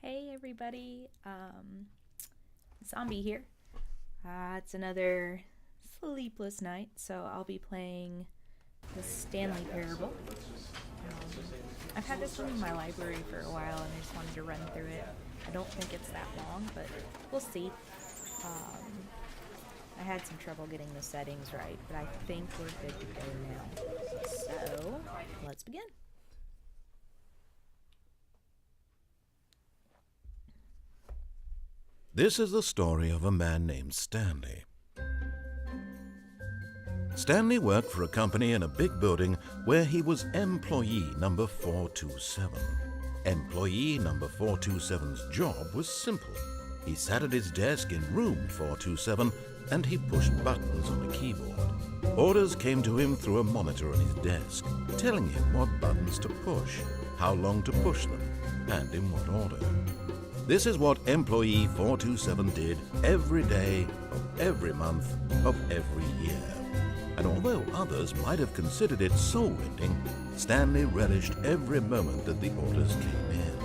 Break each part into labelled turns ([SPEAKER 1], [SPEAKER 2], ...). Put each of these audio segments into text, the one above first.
[SPEAKER 1] Hey everybody, Zombie here. It's another sleepless night, so I'll be playing the Stanley Parable. I've had this one in my library for a while and I just wanted to run through it. I don't think it's that long, but we'll see. I had some trouble getting the settings right, but I think we're good to go now. So, let's begin.
[SPEAKER 2] This is the story of a man named Stanley. Stanley worked for a company in a big building where he was employee number 427. Employee number 427's job was simple. He sat at his desk in room 427 and he pushed buttons on a keyboard. Orders came to him through a monitor on his desk, telling him what buttons to push, how long to push them, and in what order. This is what employee 427 did every day of every month of every year. And although others might have considered it soul-rending, Stanley relished every moment that the orders came in,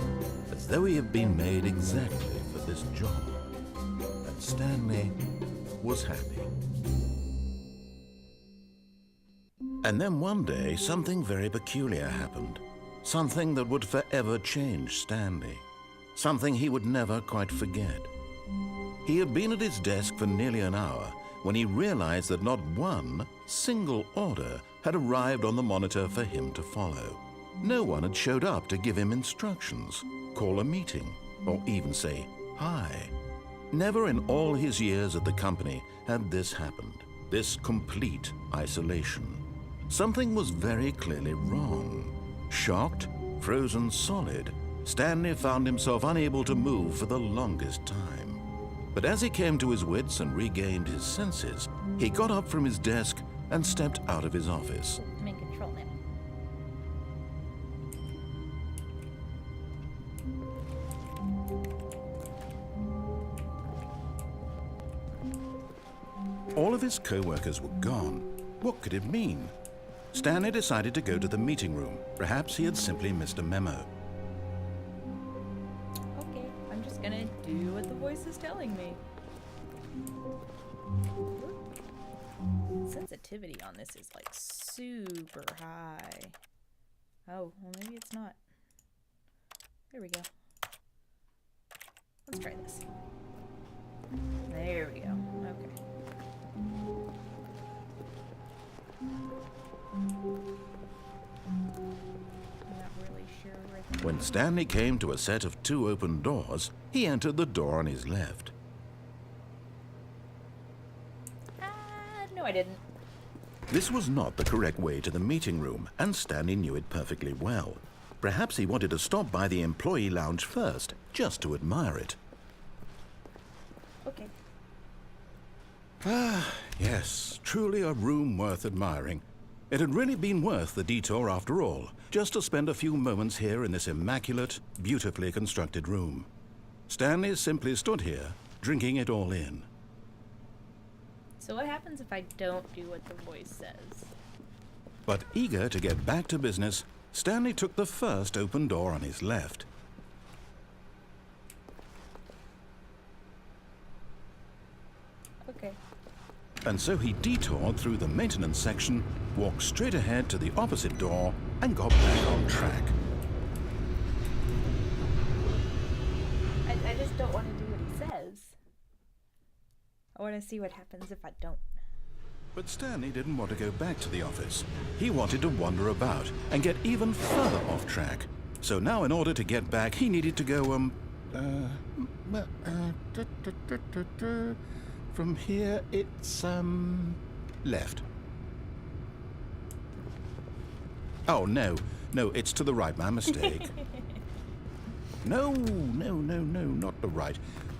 [SPEAKER 2] as though he had been made exactly for this job. And Stanley was happy. And then one day, something very peculiar happened. Something that would forever change Stanley. Something he would never quite forget. He had been at his desk for nearly an hour when he realized that not one single order had arrived on the monitor for him to follow. No one had showed up to give him instructions, call a meeting, or even say hi. Never in all his years at the company had this happened, this complete isolation. Something was very clearly wrong. Shocked, frozen solid, Stanley found himself unable to move for the longest time. But as he came to his wits and regained his senses, he got up from his desk and stepped out of his office.
[SPEAKER 1] I'm in control now.
[SPEAKER 2] All of his co-workers were gone. What could it mean? Stanley decided to go to the meeting room. Perhaps he had simply missed a memo.
[SPEAKER 1] I'm just gonna do what the voice is telling me. Sensitivity on this is like super high. Oh, well maybe it's not. There we go. Let's try this. There we go. Okay. Not really sure where.
[SPEAKER 2] When Stanley came to a set of 2 open doors, he entered the door on his left.
[SPEAKER 1] No, I didn't.
[SPEAKER 2] This was not the correct way to the meeting room, and Stanley knew it perfectly well. Perhaps he wanted to stop by the employee lounge first, just to admire it.
[SPEAKER 1] Okay.
[SPEAKER 2] Ah, yes, truly a room worth admiring. It had really been worth the detour after all, just to spend a few moments here in this immaculate, beautifully constructed room. Stanley simply stood here, drinking it all in.
[SPEAKER 1] So what happens if I don't do what the voice says?
[SPEAKER 2] But eager to get back to business, Stanley took the first open door on his left.
[SPEAKER 1] Okay.
[SPEAKER 2] And so he detoured through the maintenance section, walked straight ahead to the opposite door, and got back on track.
[SPEAKER 1] I just don't want to do what he says. I want to see what happens if I don't.
[SPEAKER 2] But Stanley didn't want to go back to the office. He wanted to wander about and get even further off track. So now in order to get back, he needed to go, from here, it's, left. Oh, no, it's to the right, my mistake. No, not the right.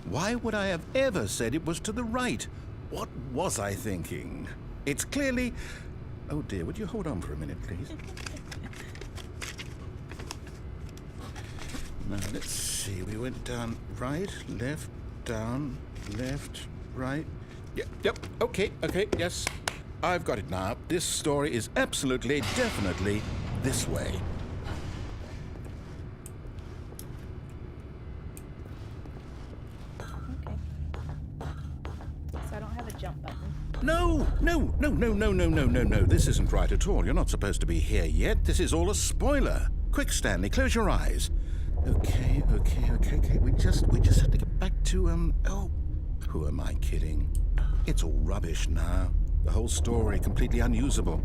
[SPEAKER 2] Why would I have ever said it was to the right? What was I thinking? It's clearly... Oh dear, would you hold on for a minute, please? Now, let's see. We went down right, left, down, left, right. Yep, okay, yes. I've got it now. This story is absolutely, definitely this way. No, no, no, no, no, no, no, no, no. This isn't right at all. You're not supposed to be here yet. This is all a spoiler. Quick, Stanley, close your eyes. Okay. We just have to get back to, oh, who am I kidding? It's all rubbish now. The whole story completely unusable.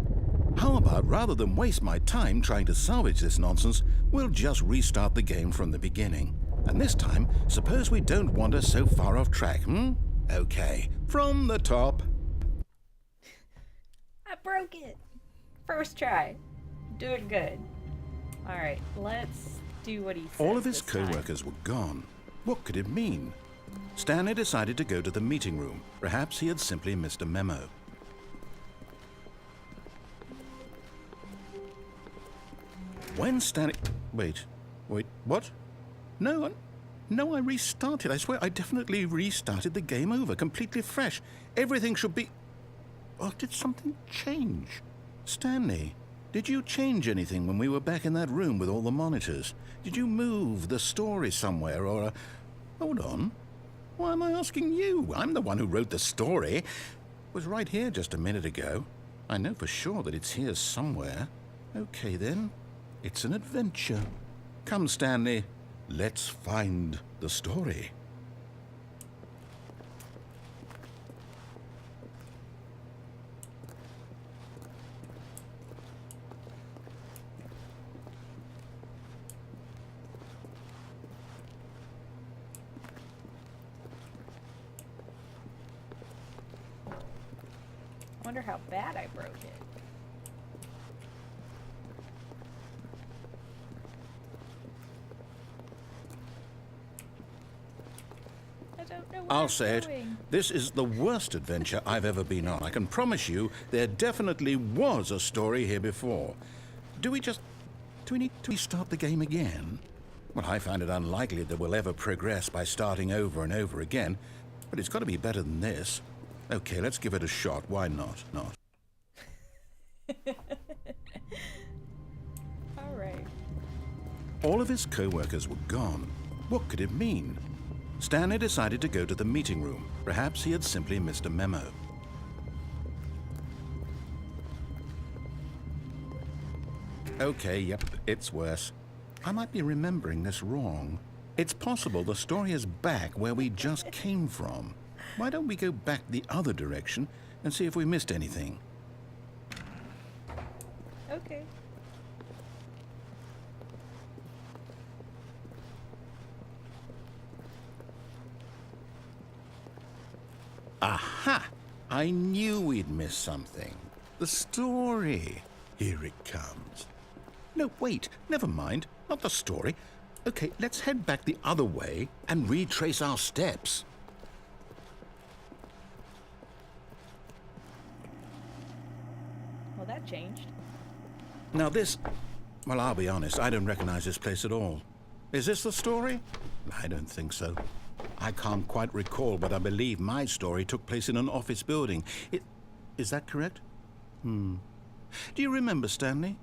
[SPEAKER 2] How about, rather than waste my time trying to salvage this nonsense, we'll just restart the game from the beginning. And this time, suppose we don't wander so far off track, Okay, from the top.
[SPEAKER 1] I broke it. First try. Doing good. Alright, let's do what he says.
[SPEAKER 2] All of his
[SPEAKER 1] this time.
[SPEAKER 2] co-workers were gone. What could it mean? Stanley decided to go to the meeting room. Perhaps he had simply missed a memo. When Stanley... Wait, what? No, I restarted. I swear I definitely restarted the game over, completely fresh. Everything should be... Oh, did something change? Stanley, did you change anything when we were back in that room with all the monitors? Did you move the story somewhere or... Hold on. Why am I asking you? I'm the one who wrote the story. It was right here just a minute ago. I know for sure that it's here somewhere. Okay, then. It's an adventure. Come, Stanley. Let's find the story.
[SPEAKER 1] I wonder how bad I broke it. I don't know where
[SPEAKER 2] I'll
[SPEAKER 1] I'm
[SPEAKER 2] say it.
[SPEAKER 1] going.
[SPEAKER 2] This is the worst adventure I've ever been on. I can promise you there definitely was a story here before. Do we need to restart the game again? Well, I find it unlikely that we'll ever progress by starting over and over again, but it's got to be better than this. Okay, let's give it a shot. Why not?
[SPEAKER 1] All right.
[SPEAKER 2] All of his co-workers were gone. What could it mean? Stanley decided to go to the meeting room. Perhaps he had simply missed a memo. Okay, yep, it's worse. I might be remembering this wrong. It's possible the story is back where we just came from. Why don't we go back the other direction and see if we missed anything?
[SPEAKER 1] Okay.
[SPEAKER 2] Aha! I knew we'd miss something. The story. Here it comes. No, wait, never mind. Not the story. Okay, let's head back the other way and retrace our steps.
[SPEAKER 1] Well, that changed.
[SPEAKER 2] Now this... Well, I'll be honest, I don't recognize this place at all. Is this the story? I don't think so. I can't quite recall, but I believe my story took place in an office building. Is that correct? Do you remember, Stanley?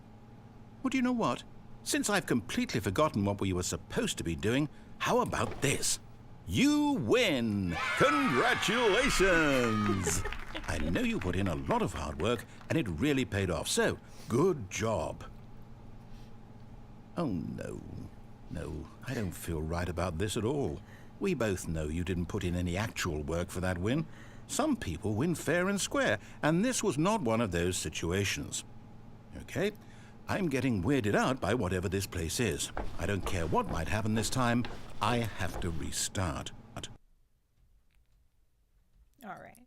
[SPEAKER 2] Well, do you know what? Since I've completely forgotten what we were supposed to be doing, how about this? You win! Congratulations! I know you put in a lot of hard work, and it really paid off, so good job. Oh, no. No, I don't feel right about this at all. We both know you didn't put in any actual work for that win. Some people win fair and square, and this was not one of those situations. Okay? I'm getting weirded out by whatever this place is. I don't care what might happen this time. I have to restart.
[SPEAKER 1] All right.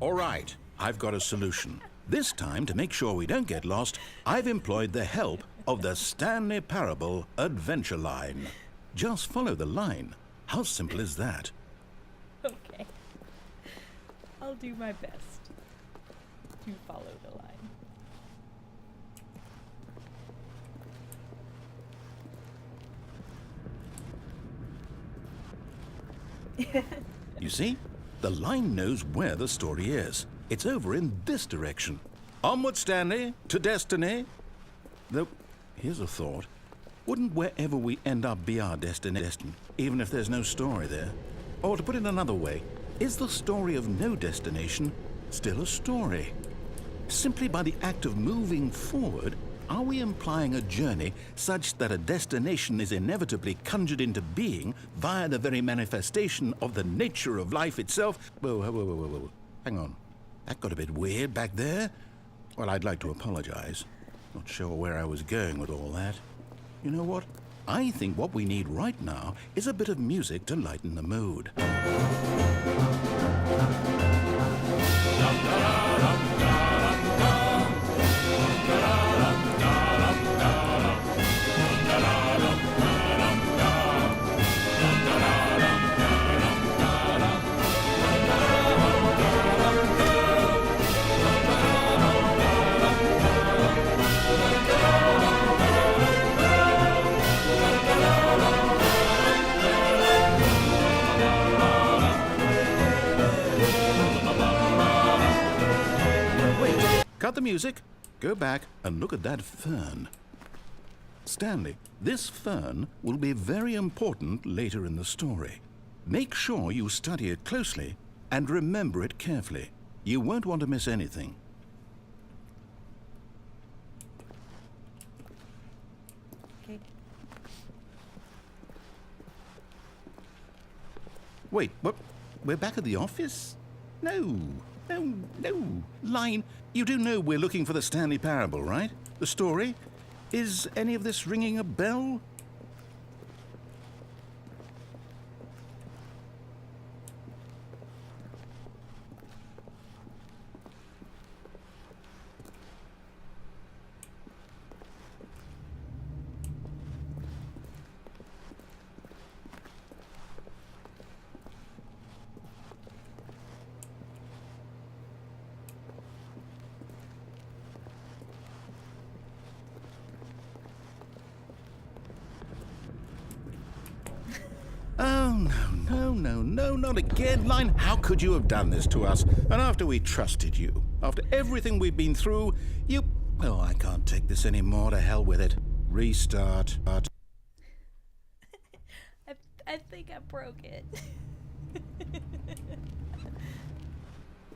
[SPEAKER 2] All right, I've got a solution. This time, to make sure we don't get lost, I've employed the help of the Stanley Parable adventure line. Just follow the line. How simple is that?
[SPEAKER 1] Okay. I'll do my best to follow the line.
[SPEAKER 2] You see? The line knows where the story is. It's over in this direction. Onward, Stanley, to destiny. Though, here's a thought. Wouldn't wherever we end up be our destination, even if there's no story there? Or to put it another way, Is the story of no destination still a story? Simply by the act of moving forward, are we implying a journey such that a destination is inevitably conjured into being via the very manifestation of the nature of life itself? Whoa. Hang on. That got a bit weird back there. Well, I'd like to apologize. Not sure where I was going with all that. You know what? I think what we need right now is a bit of music to lighten the mood. Cut the music, go back and look at that fern. Stanley, this fern will be very important later in the story. Make sure you study it closely and remember it carefully. You won't want to miss anything.
[SPEAKER 1] Okay.
[SPEAKER 2] Wait, what? We're back at the office? No. Line, you do know we're looking for the Stanley Parable, right? The story? Is any of this ringing a bell? Oh, no, not again, Line. How could you have done this to us? And after we trusted you, after everything we've been through, you... Well, I can't take this anymore. To hell with it. Restart.
[SPEAKER 1] I think I broke it.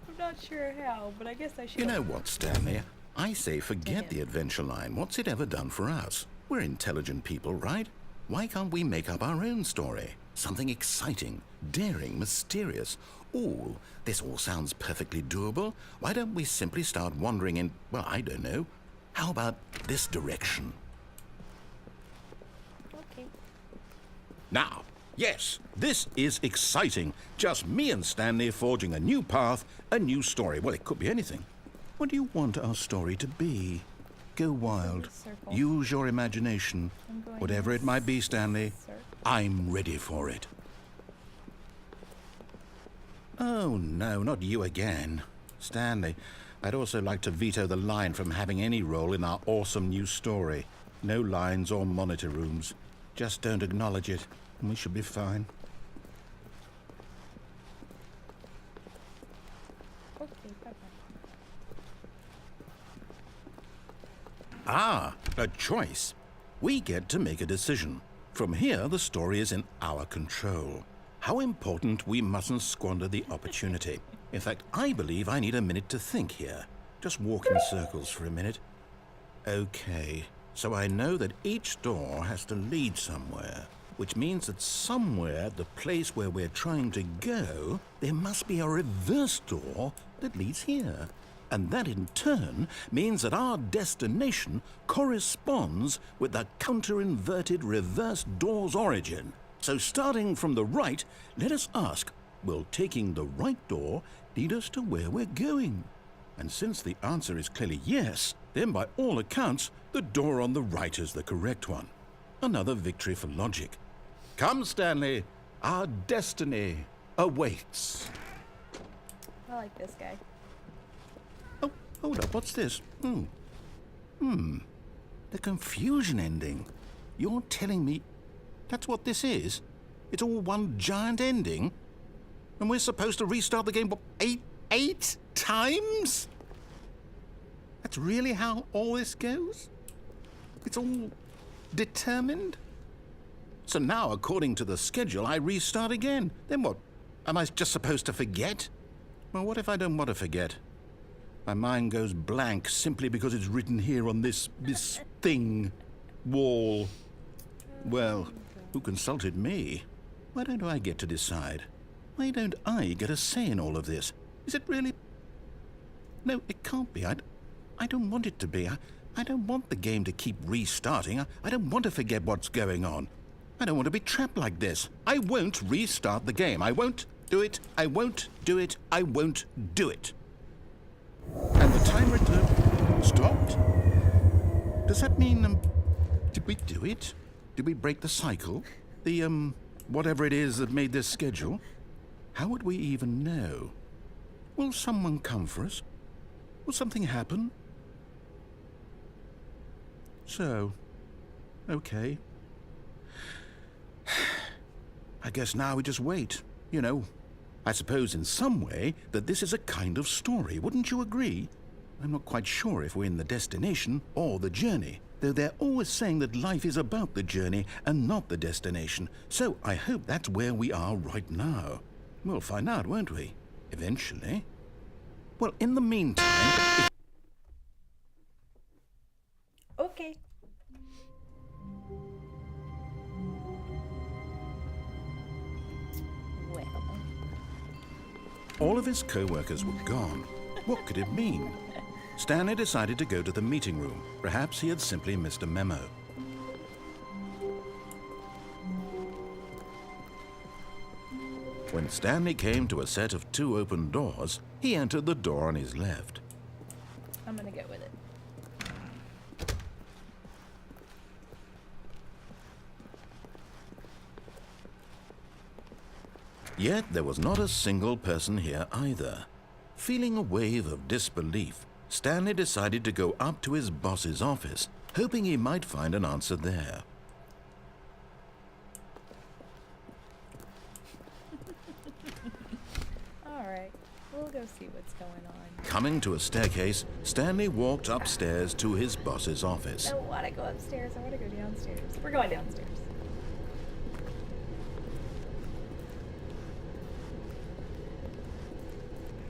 [SPEAKER 1] I'm not sure how, but I guess I should.
[SPEAKER 2] You know what, Stanley? I say forget the adventure line. What's it ever done for us? We're intelligent people, right? Why can't we make up our own story? Something exciting, daring, mysterious. Ooh, this all sounds perfectly doable. Why don't we simply start wandering in, well, I don't know. How about this direction?
[SPEAKER 1] Okay.
[SPEAKER 2] Now, yes, this is exciting. Just me and Stanley forging a new path, a new story. Well, it could be anything. What do you want our story to be? Go wild.
[SPEAKER 1] Circle.
[SPEAKER 2] Use your imagination. Whatever it might be, Stanley, I'm ready for it. Oh, no, not you again. Stanley, I'd also like to veto the line from having any role in our awesome new story. No lines or monitor rooms. Just don't acknowledge it, and we should be fine.
[SPEAKER 1] Okay, bye-bye.
[SPEAKER 2] Ah, a choice. We get to make a decision. From here, the story is in our control. How important we mustn't squander the opportunity. In fact, I believe I need a minute to think here. Just walk in circles for a minute. Okay, so I know that each door has to lead somewhere, which means that somewhere at the place where we're trying to go, there must be a reverse door that leads here. And that in turn means that our destination corresponds with the counter-inverted reverse door's origin. So starting from the right, let us ask, will taking the right door lead us to where we're going? And since the answer is clearly yes, then by all accounts, the door on the right is the correct one. Another victory for logic. Come, Stanley, our destiny awaits.
[SPEAKER 1] I like this guy.
[SPEAKER 2] Oh, hold up, what's this? The confusion ending. You're telling me that's what this is? It's all one giant ending? And we're supposed to restart the game, what, eight times? That's really how all this goes? It's all determined? So now, according to the schedule, I restart again. Then what? Am I just supposed to forget? Well, what if I don't want to forget? My mind goes blank simply because it's written here on this thing, wall. Well, who consulted me? Why don't I get to decide? Why don't I get a say in all of this? Is it really? No, it can't be. I don't want it to be. I don't want the game to keep restarting. I don't want to forget what's going on. I don't want to be trapped like this. I won't restart the game. I won't do it. I won't do it. I won't do it. And the timer stopped? Does that mean, did we do it? Did we break the cycle? The, whatever it is that made this schedule? How would we even know? Will someone come for us? Will something happen? So, okay. I guess now we just wait, you know. I suppose in some way that this is a kind of story, wouldn't you agree? I'm not quite sure if we're in the destination or the journey, though they're always saying that life is about the journey and not the destination, so I hope that's where we are right now. We'll find out, won't we? Eventually. Well, in the meantime...
[SPEAKER 1] Okay. Well.
[SPEAKER 2] All of his co-workers were gone. What could it mean? Stanley decided to go to the meeting room. Perhaps he had simply missed a memo. When Stanley came to a set of 2 open doors, he entered the door on his left.
[SPEAKER 1] I'm gonna go with it.
[SPEAKER 2] Yet there was not a single person here either. Feeling a wave of disbelief, Stanley decided to go up to his boss's office, hoping he might find an answer there.
[SPEAKER 1] Alright, we'll go see what's going on.
[SPEAKER 2] Coming to a staircase, Stanley walked upstairs to his boss's office.
[SPEAKER 1] I don't want to go upstairs, I want to go downstairs. We're going downstairs.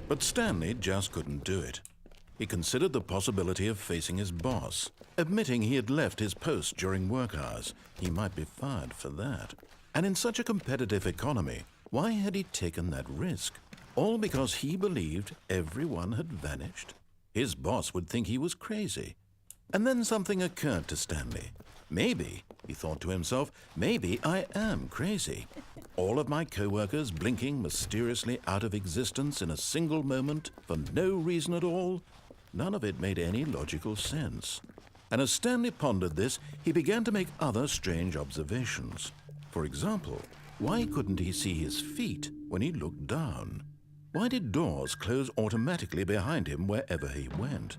[SPEAKER 2] But Stanley just couldn't do it. He considered the possibility of facing his boss, admitting he had left his post during work hours. He might be fired for that. And in such a competitive economy, why had he taken that risk? All because he believed everyone had vanished? His boss would think he was crazy. And then something occurred to Stanley. Maybe, he thought to himself, maybe I am crazy. All of my co-workers blinking mysteriously out of existence in a single moment for no reason at all. None of it made any logical sense. And as Stanley pondered this, he began to make other strange observations. For example, why couldn't he see his feet when he looked down? Why did doors close automatically behind him wherever he went?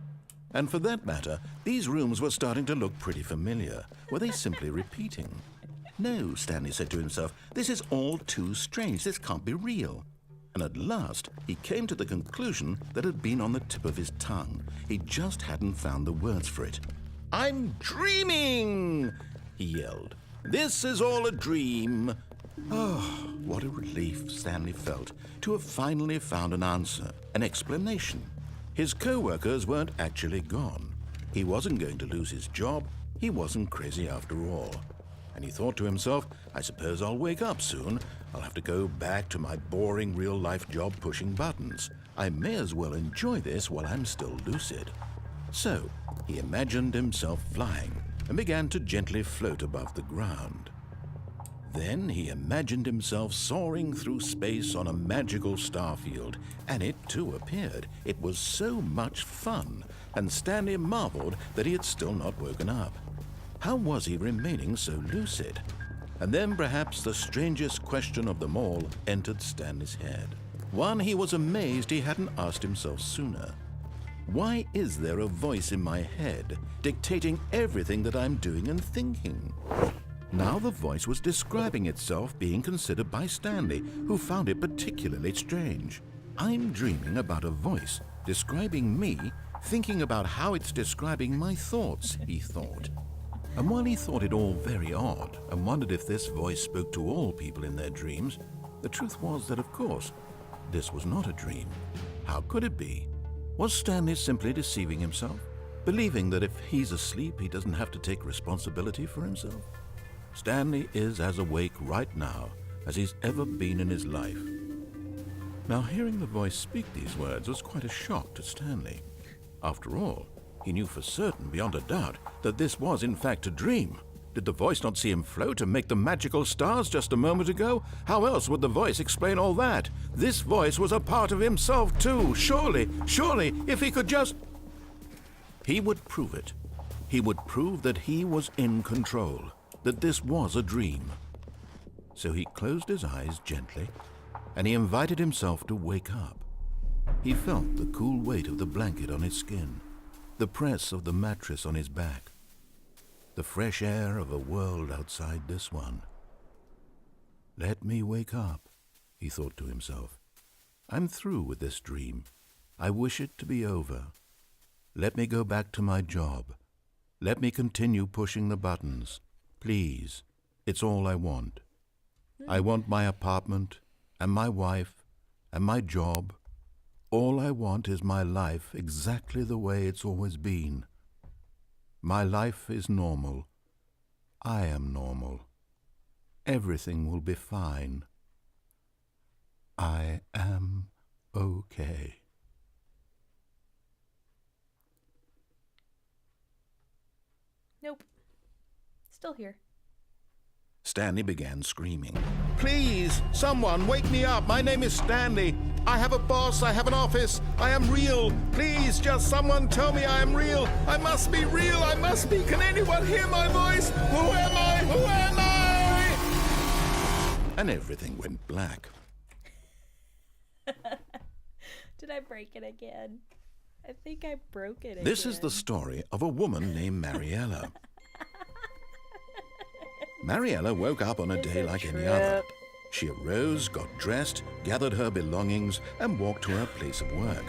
[SPEAKER 2] And for that matter, these rooms were starting to look pretty familiar. Were they simply repeating? No, Stanley said to himself, this is all too strange. This can't be real. And at last, he came to the conclusion that had been on the tip of his tongue. He just hadn't found the words for it. I'm dreaming, he yelled. This is all a dream. Oh, what a relief Stanley felt to have finally found an answer, an explanation. His co-workers weren't actually gone. He wasn't going to lose his job. He wasn't crazy after all. And he thought to himself, I suppose I'll wake up soon. I'll have to go back to my boring real-life job pushing buttons. I may as well enjoy this while I'm still lucid. So, he imagined himself flying and began to gently float above the ground. Then he imagined himself soaring through space on a magical starfield, and it too appeared. It was so much fun, and Stanley marveled that he had still not woken up. How was he remaining so lucid? And then perhaps the strangest question of them all entered Stanley's head. One he was amazed he hadn't asked himself sooner. Why is there a voice in my head dictating everything that I'm doing and thinking? Now the voice was describing itself being considered by Stanley, who found it particularly strange. I'm dreaming about a voice describing me, thinking about how it's describing my thoughts, he thought. And while he thought it all very odd and wondered if this voice spoke to all people in their dreams, The truth was that, of course, this was not a dream. How could it be? Was Stanley simply deceiving himself, believing that if he's asleep, he doesn't have to take responsibility for himself? Stanley is as awake right now as he's ever been in his life. Now, hearing the voice speak these words was quite a shock to Stanley. After all, he knew for certain, beyond a doubt, that this was in fact a dream. Did the voice not see him float and make the magical stars just a moment ago? How else would the voice explain all that? This voice was a part of himself too. Surely, if he could just... He would prove it. He would prove that he was in control, that this was a dream. So he closed his eyes gently, and he invited himself to wake up. He felt the cool weight of the blanket on his skin, the press of the mattress on his back, the fresh air of a world outside this one. Let me wake up, he thought to himself. I'm through with this dream. I wish it to be over. Let me go back to my job. Let me continue pushing the buttons. Please, it's all I want. I want my apartment and my wife and my job. All I want is my life exactly the way it's always been. My life is normal. I am normal. Everything will be fine. I am okay.
[SPEAKER 1] Nope. Still here.
[SPEAKER 2] Stanley began screaming. Please, someone, wake me up. My name is Stanley. I have a boss. I have an office. I am real. Please, just someone tell me I am real. I must be real. I must be. Can anyone hear my voice? Who am I? Who am I? And everything went black.
[SPEAKER 1] Did I break it again? I think I broke it again.
[SPEAKER 2] This is the story of a woman named Mariella. Mariella woke up on a day like any other. She arose, got dressed, gathered her belongings, and walked to her place of work.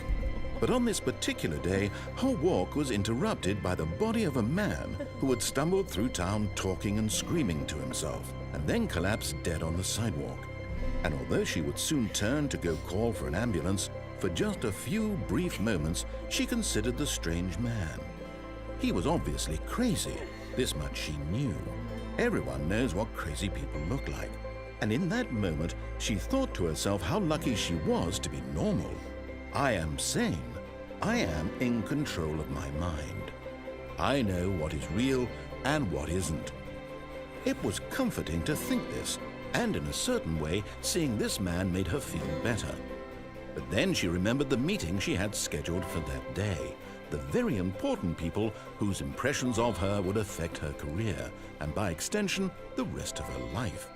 [SPEAKER 2] But on this particular day, her walk was interrupted by the body of a man who had stumbled through town talking and screaming to himself, and then collapsed dead on the sidewalk. And although she would soon turn to go call for an ambulance, for just a few brief moments, she considered the strange man. He was obviously crazy. This much she knew. Everyone knows what crazy people look like. And in that moment, she thought to herself how lucky she was to be normal. I am sane. I am in control of my mind. I know what is real and what isn't. It was comforting to think this, and in a certain way, seeing this man made her feel better. But then she remembered the meeting she had scheduled for that day. The very important people whose impressions of her would affect her career, and by extension, the rest of her life.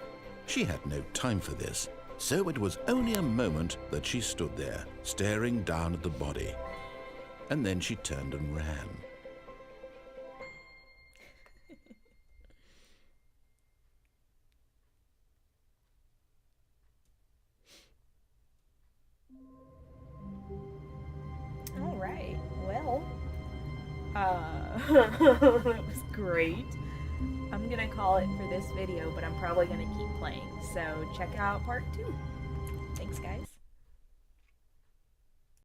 [SPEAKER 2] She had no time for this, so it was only a moment that she stood there, staring down at the body. And then she turned and ran.
[SPEAKER 1] All right. Well, that was great. I'm gonna call it for this video, but I'm probably gonna keep playing. So check out part 2. Thanks, guys.